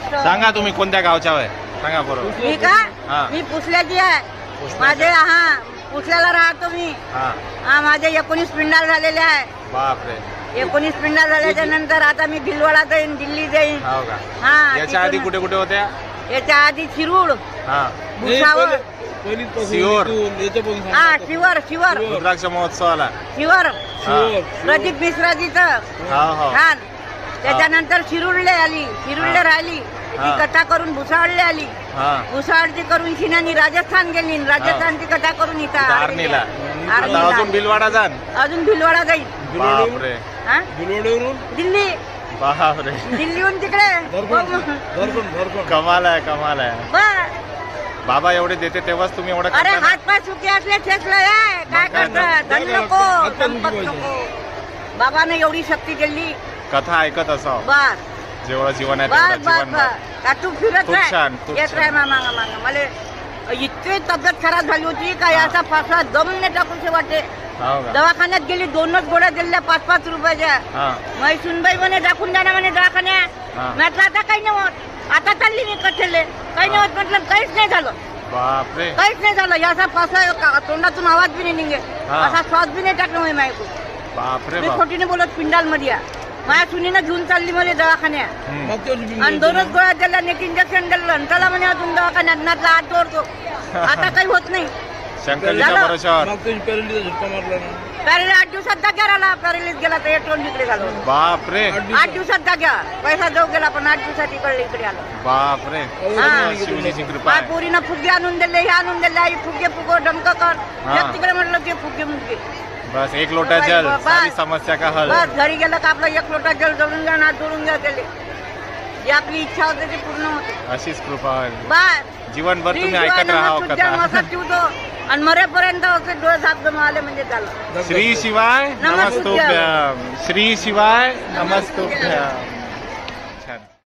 मस्त. सांगा तुम्ही कोणत्या गावच्या आहे सांगा बरोबर. मी का हा. मी पुसल्याची आहे. पुसल्याची. माझे पुसल्याला राहतो मी. हा माझे 19 पिंडाल झालेले आहे. बापरे 19 पिंडाल झाल्याच्या नंतर आता मी भिलवाडा जाईन, दिल्ली जाईन. हो का हा याच्या आधी तिथून- कुठे कुठे होत्या. याच्या आधी शिरूड, हा भुसावळ, शिवर. शिवर रुद्राक्ष महोत्सवाला. प्रदीप मिश्राजीचं हा हो छान. त्याच्यानंतर शिरूडले आली, शिरूडले राहिली, ती हा. कथा करून भुसावळले आली, हा भुसावळची करून शिनानी राजस्थान गेली, राजस्थानची कथा करून इथं आर्नीला. आता आर्नीला अजून आली. बिलवाडा जाण. अजून भिलवाडा जाईल. बापरे हा? दिल्ली, बापरे दिल्लीहून तिकडे कमाल आहे कमाल आहे. बस. बाबा एवढे देते तेव्हाच तुम्ही एवढं अरे करता ना? हात पाय सुके असले ठेचलं आहे काय मग काय करता. धन नको, संपत नको. बाबाने एवढी शक्ती दिली. कथा ऐकत असावं. बस जेवढं जीवन आहे बस तेवढं बस जीवन बस. का तू फिरत खूप राह, छान, खूप येत छान. राह मागा मागा. मला इतकी तब्येत खराब झाली होती का याचा फासला दम नाही टाकूशे वाटे. हो का दवाखान्यात गेली, 2च गोळ्या दिल्या 5-5 रुपयाच्या. हा माई सुनबाई म्हणे दाखवून द्या ना म्हणे दवाखान्यात. हा. म्हटलं आता काही नाही होत. आता चालली मी कथेले, काही नाही होत. म्हटलं काहीच नाही झालं, बापरे काहीच नाही झालं. याचा फासला तोंडातून आवाज बी नाही निघे, हा. असा श्वास बी नाही टाकलं मी मायकून. बापरे मी बाप खोटीने बोलत पिंडाल मध्ये माझ्या सुनीनं घेऊन चालली मला दवाखान्यात. हम्म. आणि 2च गोळ्या दिल्या, एक इंजेक्शन दिलं आणि त्याला म्हणे अजून दवाखान्यात नातला हात जोडतो. आता काही होत नाही. शंकरजीच्या झालं. भरोशावर. पॅरेलिस 8 दिवसात जाग्यावर आला. पॅरेलिस गेला तर एटोन इकडे घालून. बापरे 8 दिवसात जाग्या. पैसा जाऊ गेला पण 8 दिवसात इकडे इकडे आलो. बापरे हा. शिवजीची कृपा माझ्या आहे. पोरीनं फुगे आणून दिले, हे आणून दिले. आई फुगे फुगो डमक कर. हा. एक तिकडे म्हटलं की फुगे मुगे. बस एक लोटा जल बस. सारी समस्या का हल. बस घरी गेलं का आपलं 1 लोटा जल जोडून घ्या, नात जोडून घ्या त्याले. जी आपली इच्छा होते ती पूर्ण होते. अशीच कृपा आहे. बस जीवनभर तुम्ही ऐकत राहावं कथा. मस्त ठेवतो आणि मरेपर्यंत असे डोळे झाक जमाले म्हणजे झालं. श्री शिवाय नमस्तुभ्यं. नमस्तुभ्यं. श्री शिवाय नमस्तुभ्यं.